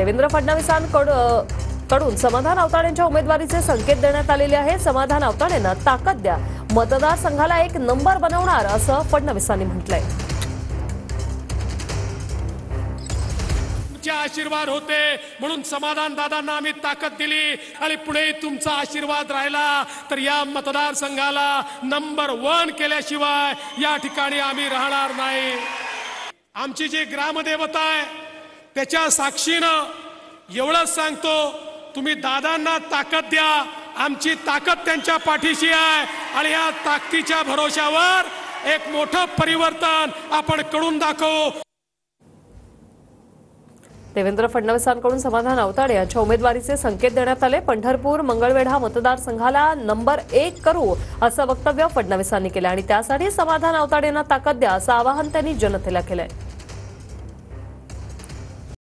देवेंद्र फडणवीसांकडून समाधान आवताडेंच्या उमेदवारीचे संकेत देण्यात आलेले आहे। समाधान आवताडेंना ताकद द्या, मतदारसंघाला एक नंबर बनवणार असं फडणवीसांनी म्हटलंय। तुमचे आशीर्वाद होते म्हणून समाधान दादांना आम्ही ताकद दिली आणि पुढे तुमचा आशीर्वाद राहिला तर या मतदारसंघाला नंबर 1 केल्याशिवाय या ठिकाणी आम्ही राहणार नाही। आमची जी ग्रामदेवता आहे त्याच्या साक्षीनं एवढंच सांगतो, तुम्ही दादांना ताकद द्या, आमची ताकद त्यांच्या पाठीशी आहे आणि या ताकदीच्या भरोशावर एक मोठं परिवर्तन आपण करून दाखवू। देवेंद्र फडणवीसांकडून समाधान आवताडे यांच्या उमेदवारीचे संकेत देण्यात आले। पंढरपूर मंगळवेढा मतदारसंघाला नंबर 1 करू असं वक्तव्य फडणवीसांनी केलं आणि त्यासाठी समाधान आवताडेंना ताकद द्या असं आवाहन त्यांनी जनतेला केलंय।